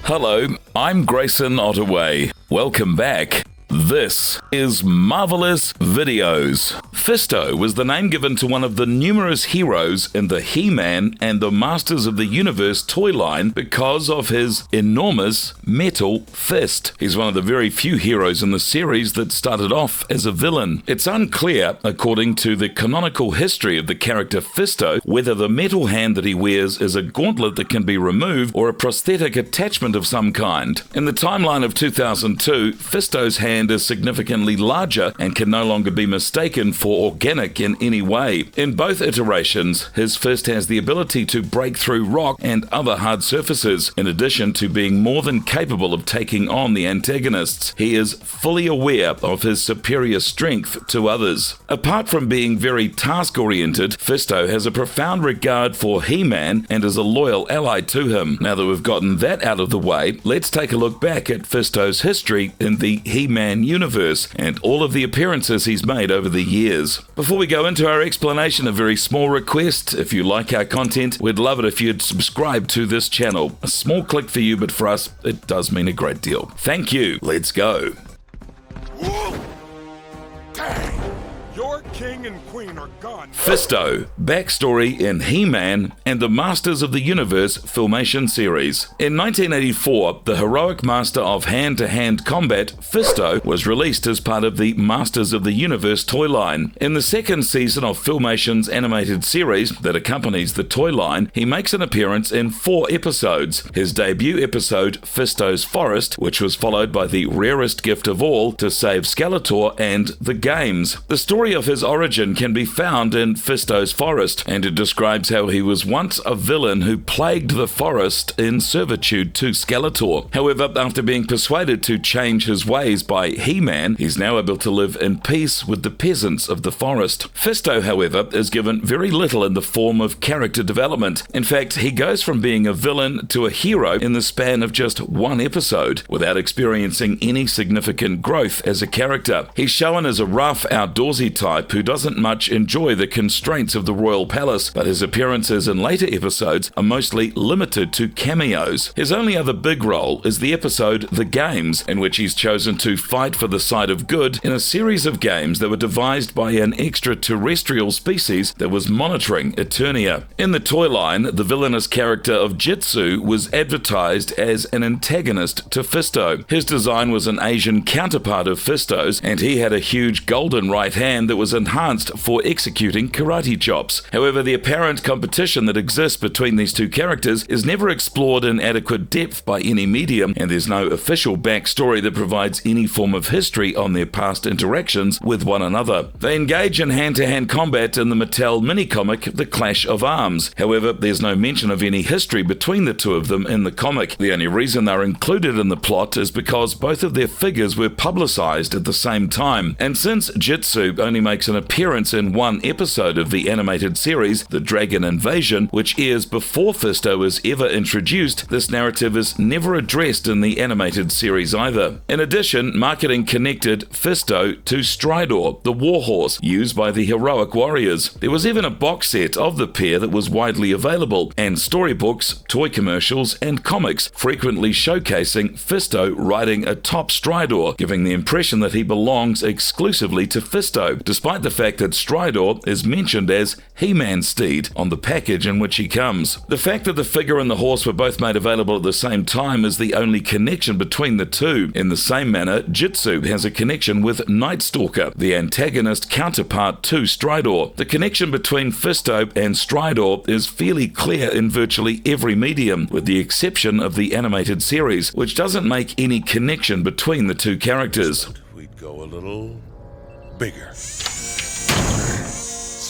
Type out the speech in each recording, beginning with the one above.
Hello, I'm Grayson Ottaway. Welcome back. This is Marvelous Videos. Fisto was the name given to one of the numerous heroes in the He-Man and the Masters of the Universe toy line because of his enormous metal fist. He's one of the very few heroes in the series that started off as a villain. It's unclear, according to the canonical history of the character Fisto, whether the metal hand that he wears is a gauntlet that can be removed or a prosthetic attachment of some kind. In the timeline of 2002, Fisto's hand is significantly larger and can no longer be mistaken for organic in any way. In both iterations, his fist has the ability to break through rock and other hard surfaces, in addition to being more than capable of taking on the antagonists. He is fully aware of his superior strength to others. Apart from being very task-oriented, Fisto has a profound regard for He-Man and is a loyal ally to him. Now that we've gotten that out of the way, let's take a look back at Fisto's history in the He-Man universe and all of the appearances he's made over the years. Before we go into our explanation, a very small request. If you like our content, we'd love it if you'd subscribe to this channel. A small click for you, but for us, it does mean a great deal. Thank you. Let's go. Whoa! Dang! Your king and queen are gone. Fisto, backstory in He-Man and the Masters of the Universe Filmation series. In 1984, the heroic master of hand-to-hand combat, Fisto, was released as part of the Masters of the Universe toy line. In the second season of Filmation's animated series that accompanies the toy line, he makes an appearance in 4 episodes. His debut episode, Fisto's Forest, which was followed by the rarest gift of all, to save Skeletor and the games. The story of his origin can be found in Fisto's Forest, and it describes how he was once a villain who plagued the forest in servitude to Skeletor. However, after being persuaded to change his ways by He-Man, he's now able to live in peace with the peasants of the forest. Fisto, however, is given very little in the form of character development. In fact, he goes from being a villain to a hero in the span of just 1 episode, without experiencing any significant growth as a character. He's shown as a rough, outdoorsy type who doesn't much enjoy the constraints of the royal palace, but his appearances in later episodes are mostly limited to cameos. His only other big role is the episode The Games, in which he's chosen to fight for the side of good in a series of games that were devised by an extraterrestrial species that was monitoring Eternia. In the toy line, the villainous character of Jitsu was advertised as an antagonist to Fisto. His design was an Asian counterpart of Fisto's, and he had a huge golden right hand that was enhanced for executing karate chops. However, the apparent competition that exists between these two characters is never explored in adequate depth by any medium, and there's no official backstory that provides any form of history on their past interactions with one another. They engage in hand-to-hand combat in the Mattel mini-comic The Clash of Arms. However, there's no mention of any history between the two of them in the comic. The only reason they're included in the plot is because both of their figures were publicized at the same time, and since Jitsu only makes an appearance in 1 episode of the animated series, The Dragon Invasion, which airs before Fisto is ever introduced, this narrative is never addressed in the animated series either. In addition, marketing connected Fisto to Stridor, the warhorse used by the heroic warriors. There was even a box set of the pair that was widely available, and storybooks, toy commercials, and comics frequently showcasing Fisto riding atop Stridor, giving the impression that he belongs exclusively to Fisto, despite the fact that Stridor is mentioned as He-Man's steed on the package in which he comes. The fact that the figure and the horse were both made available at the same time is the only connection between the two. In the same manner, Jitsu has a connection with Night Stalker, the antagonist counterpart to Stridor. The connection between Fisto and Stridor is fairly clear in virtually every medium, with the exception of the animated series, which doesn't make any connection between the two characters. We'd go a little bigger.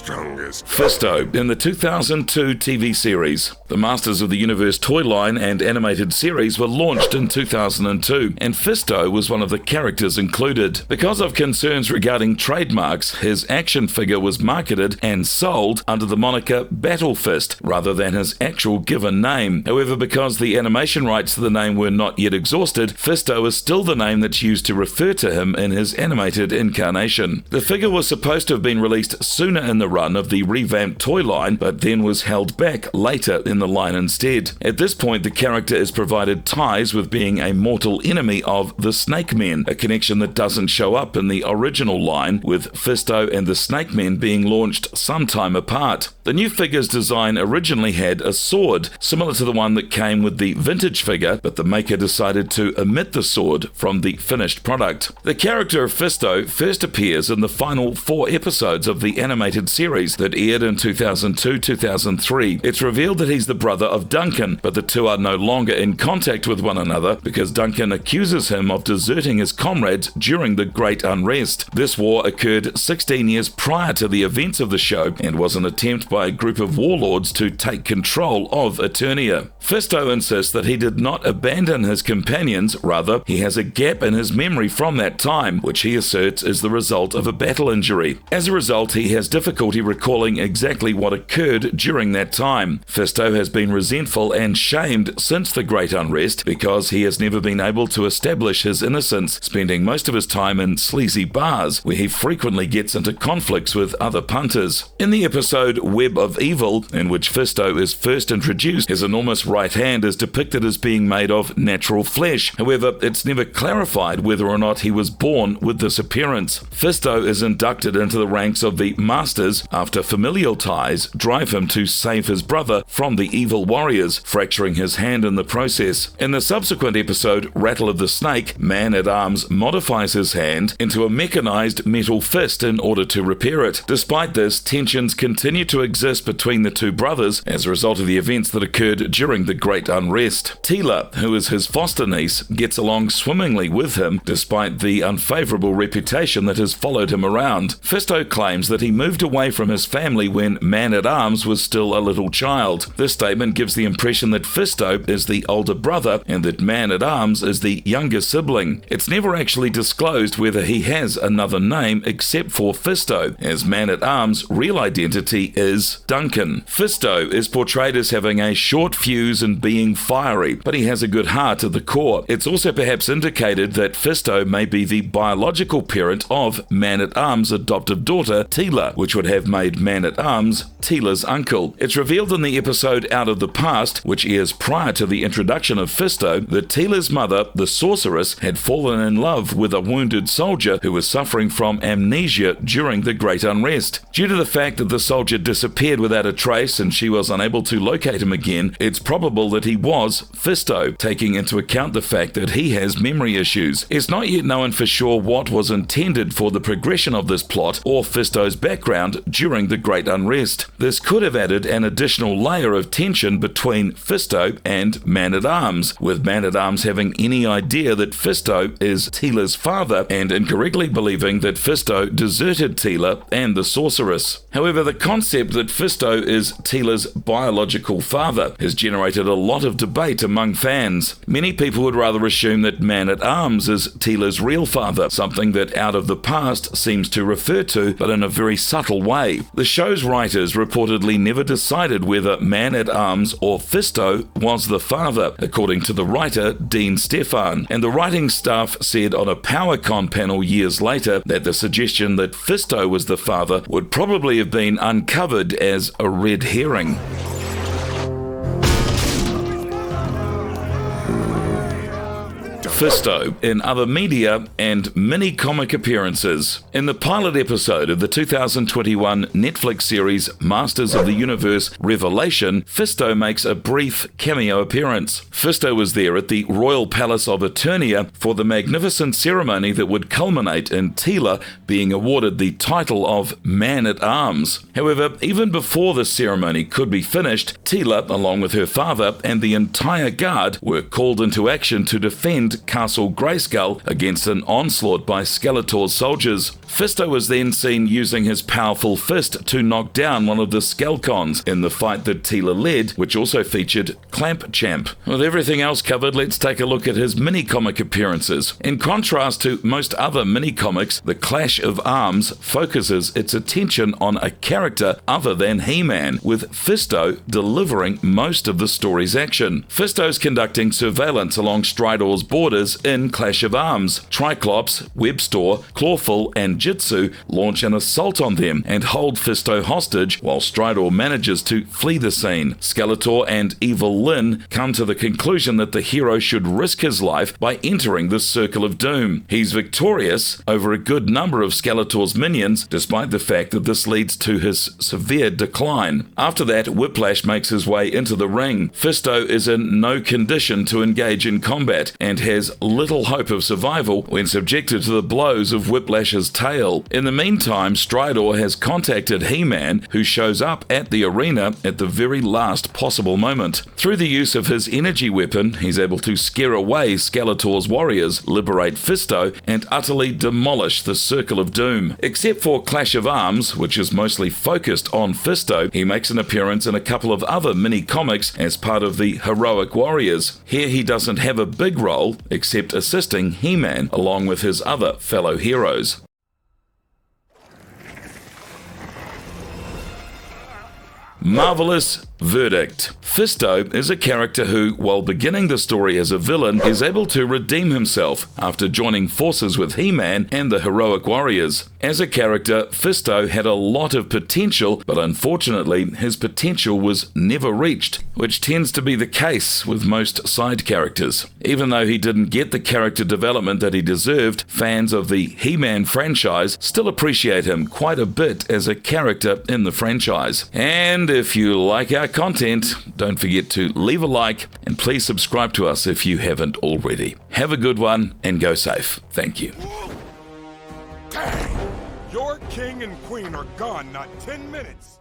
Strongest. Fisto in the 2002 TV series. The Masters of the Universe toy line and animated series were launched in 2002, and Fisto was one of the characters included. Because of concerns regarding trademarks, his action figure was marketed and sold under the moniker Battle Fist rather than his actual given name. However, because the animation rights to the name were not yet exhausted, Fisto is still the name that's used to refer to him in his animated incarnation. The figure was supposed to have been released sooner in the run of the revamped toy line, but then was held back later in the line instead. At this point, the character is provided ties with being a mortal enemy of the Snake Men, a connection that doesn't show up in the original line, with Fisto and the Snake Men being launched some time apart. The new figure's design originally had a sword, similar to the one that came with the vintage figure, but the maker decided to omit the sword from the finished product. The character of Fisto first appears in the final 4 episodes of the animated series that aired in 2002-2003. It's revealed that he's the brother of Duncan, but the two are no longer in contact with one another because Duncan accuses him of deserting his comrades during the Great Unrest. This war occurred 16 years prior to the events of the show and was an attempt by a group of warlords to take control of Eternia. Fisto insists that he did not abandon his companions, rather he has a gap in his memory from that time, which he asserts is the result of a battle injury. As a result, he has difficulty recalling exactly what occurred during that time. Fisto has been resentful and shamed since the Great Unrest because he has never been able to establish his innocence, spending most of his time in sleazy bars where he frequently gets into conflicts with other punters. In the episode Web of Evil, in which Fisto is first introduced, his enormous right hand is depicted as being made of natural flesh. However, it's never clarified whether or not he was born with this appearance. Fisto is inducted into the ranks of the Masters after familial ties drive him to save his brother from the evil warriors, fracturing his hand in the process. In the subsequent episode Rattle of the Snake, Man-at-Arms modifies his hand into a mechanized metal fist in order to repair it. Despite this, tensions continue to exist between the two brothers as a result of the events that occurred during the Great Unrest. Teela, who is his foster niece, gets along swimmingly with him despite the unfavorable reputation that has followed him around. Fisto claims that he moved away from his family when Man-at-Arms was still a little child. This statement gives the impression that Fisto is the older brother and that Man-at-Arms is the younger sibling. It's never actually disclosed whether he has another name except for Fisto, as Man-at-Arms' real identity is Duncan. Fisto is portrayed as having a short fuse and being fiery, but he has a good heart at the core. It's also perhaps indicated that Fisto may be the biological parent of Man-at-Arms' adoptive daughter, Teela, which would have made Man-at-Arms Teela's uncle. It's revealed in the episode Out of the Past, which airs prior to the introduction of Fisto, that Teela's mother, the sorceress, had fallen in love with a wounded soldier who was suffering from amnesia during the Great Unrest. Due to the fact that the soldier disappeared without a trace and she was unable to locate him again, it's probable that he was Fisto, taking into account the fact that he has memory issues. It's not yet known for sure what was intended for the progression of this plot or Fisto's background during the Great Unrest. This could have added an additional layer of tension between Fisto and Man-at-Arms, with Man-at-Arms having any idea that Fisto is Teela's father and incorrectly believing that Fisto deserted Teela and the sorceress. However, the concept that Fisto is Teela's biological father has generated a lot of debate among fans. Many people would rather assume that Man-at-Arms is Teela's real father, something that Out of the Past seems to refer to, but in a very subtle way. The show's writers reportedly never decided whether Man-at-Arms or Fisto was the father, according to the writer Dean Stefan, and the writing staff said on a PowerCon panel years later that the suggestion that Fisto was the father would probably have been uncovered as a red herring. Fisto in other media and mini-comic appearances. In the pilot episode of the 2021 Netflix series Masters of the Universe Revelation, Fisto makes a brief cameo appearance. Fisto was there at the Royal Palace of Eternia for the magnificent ceremony that would culminate in Teela being awarded the title of Man-at-Arms. However, even before the ceremony could be finished, Teela, along with her father and the entire guard, were called into action to defend Castle Grayskull against an onslaught by Skeletor's soldiers. Fisto was then seen using his powerful fist to knock down one of the Skelcons in the fight that Teela led, which also featured Clamp Champ. With everything else covered, let's take a look at his mini-comic appearances. In contrast to most other mini-comics, The Clash of Arms focuses its attention on a character other than He-Man, with Fisto delivering most of the story's action. Fisto's conducting surveillance along Stridor's border quarters in Clash of Arms. Triclops, Webstore, Clawful, and Jitsu launch an assault on them and hold Fisto hostage while Stridor manages to flee the scene. Skeletor and Evil Lyn come to the conclusion that the hero should risk his life by entering the Circle of Doom. He's victorious over a good number of Skeletor's minions, despite the fact that this leads to his severe decline. After that, Whiplash makes his way into the ring. Fisto is in no condition to engage in combat and has little hope of survival when subjected to the blows of Whiplash's tail. In the meantime, Stridor has contacted He-Man, who shows up at the arena at the very last possible moment. Through the use of his energy weapon, he's able to scare away Skeletor's warriors, liberate Fisto, and utterly demolish the Circle of Doom. Except for Clash of Arms, which is mostly focused on Fisto, he makes an appearance in a couple of other mini-comics as part of the Heroic Warriors. Here he doesn't have a big role, except assisting He-Man along with his other fellow heroes. Marvelous verdict. Fisto is a character who, while beginning the story as a villain, is able to redeem himself after joining forces with He-Man and the Heroic Warriors. As a character, Fisto had a lot of potential, but unfortunately his potential was never reached, which tends to be the case with most side characters. Even though he didn't get the character development that he deserved, fans of the He-Man franchise still appreciate him quite a bit as a character in the franchise. And if you like our content, don't forget to leave a like and please subscribe to us if you haven't already. Have a good one and go safe. Thank you. Dang! Your king and queen are gone not 10 minutes.